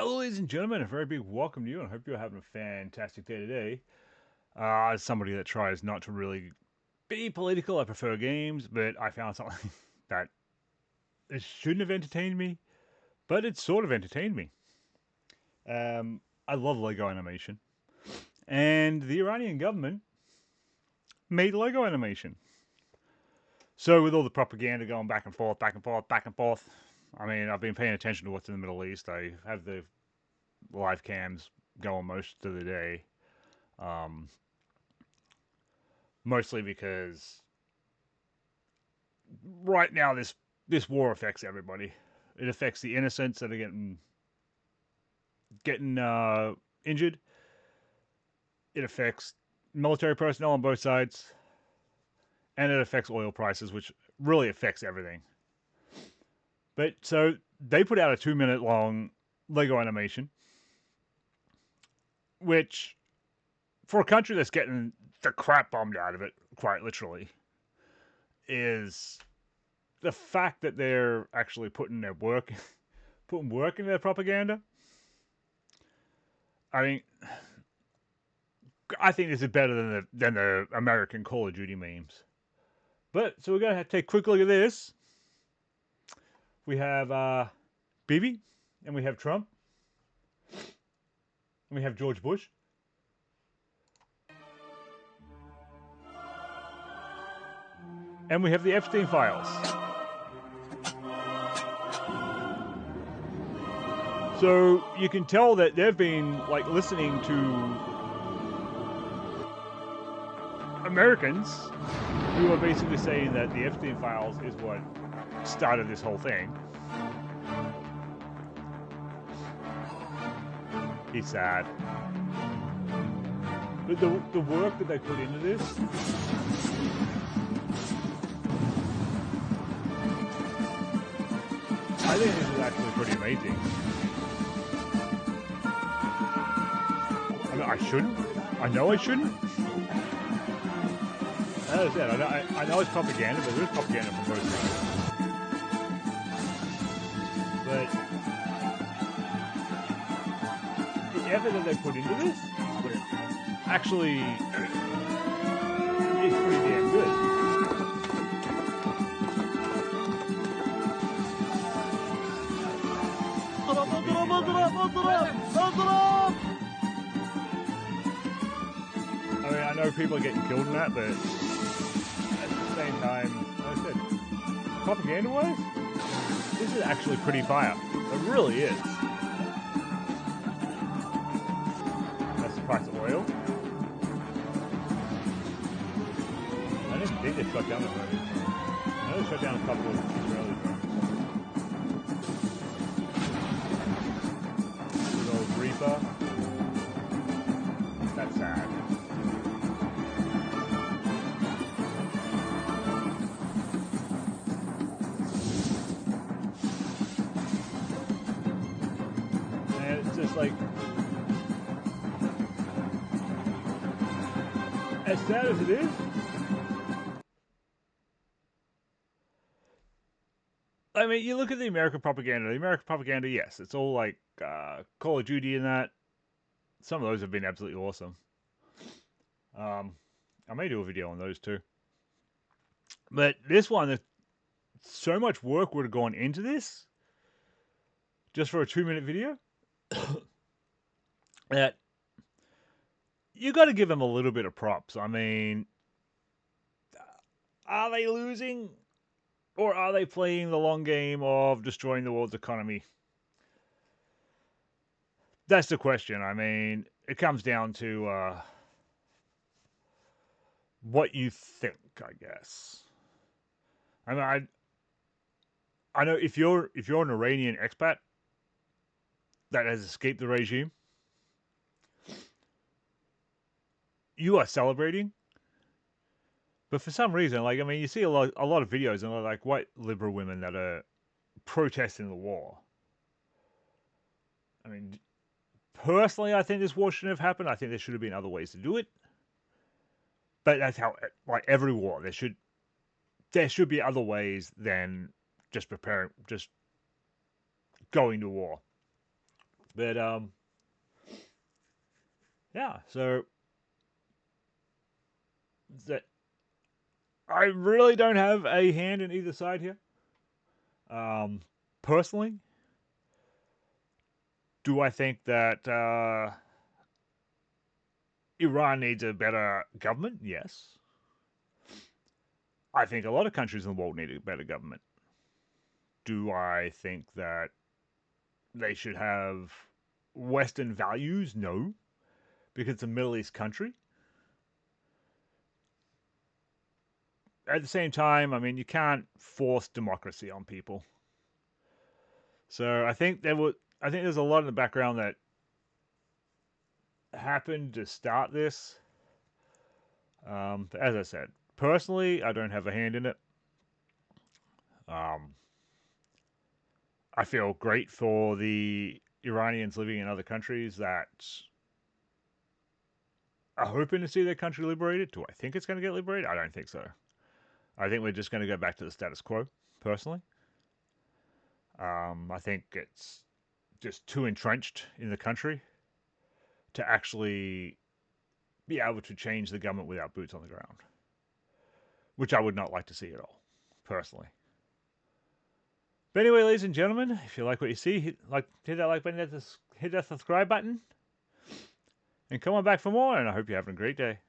Hello, ladies and gentlemen. A very big welcome to you, and I hope you're having a fantastic day today. As somebody that tries not to really be political, I prefer games, but I found something that it shouldn't have entertained me, but it sort of entertained me. I love Lego animation, and the Iranian government made Lego animation. So with all the propaganda going back and forth, back and forth, back and forth, I mean, I've been paying attention to what's in the Middle East. I have the live cams going most of the day. Um, Mostly because right now this war affects everybody. It affects the innocents that are getting injured. It affects military personnel on both sides, and it affects oil prices, which really affects everything. But so they put out a 2 minute long Lego animation, which for a country that's getting the crap bombed out of it, quite literally, is the fact that they're actually putting work in their propaganda. I mean, I think this is better than the American Call of Duty memes. But so we're gonna have to take a quick look at this. We have Bibi, and we have Trump, and we have George Bush. And we have the Epstein files. So you can tell that they've been like listening to Americans who are basically saying that the Epstein files is what started this whole thing. He's sad. But the work that they put into this, I think this is actually pretty amazing. I mean, I shouldn't. I know I shouldn't. As I said, I know it's propaganda, but there's propaganda from both sides. But the effort that they put into this actually is pretty damn good. I mean, I know people are getting killed in that, but at the same time, like I said, propaganda-wise, this is actually pretty fire. It really is. That's the price of oil. I didn't think they shut down the movie. I know they shut down a couple of Israeli drones. Good old Reaper. That's sad. And it's just like, as sad as it is, I mean, you look at the American propaganda. The American propaganda, yes, it's all like Call of Duty and that. Some of those have been absolutely awesome. I may do a video on those too. But this one, so much work would have gone into this just for a 2 minute video that you got to give them a little bit of props. I mean, are they losing or are they playing the long game of destroying the world's economy? That's the question. I mean, it comes down to what you think, I guess. I mean, I know if you're an Iranian expat that has escaped the regime, you are celebrating. But for some reason, like, I mean, you see a lot of videos and like white liberal women that are protesting the war. I mean, personally, I think this war shouldn't have happened. I think there should have been other ways to do it. But that's how, like every war, there should be other ways than just going to war. But yeah. So that I really don't have a hand in either side here. Um, Personally, do I think that Iran needs a better government? Yes. I think a lot of countries in the world need a better government. Do I think that they should have Western values? No, because it's a Middle East country. At the same time, I mean, you can't force democracy on people. So I think there's a lot in the background that happened to start this. As I said, personally, I don't have a hand in it. Um, I feel great for the Iranians living in other countries that are hoping to see their country liberated. Do I think it's going to get liberated? I don't think so. I think we're just going to go back to the status quo, personally. I think it's just too entrenched in the country to actually be able to change the government without boots on the ground, which I would not like to see at all, personally. But anyway, ladies and gentlemen, if you like what you see, hit that like button, hit that subscribe button, and come on back for more. And I hope you're having a great day.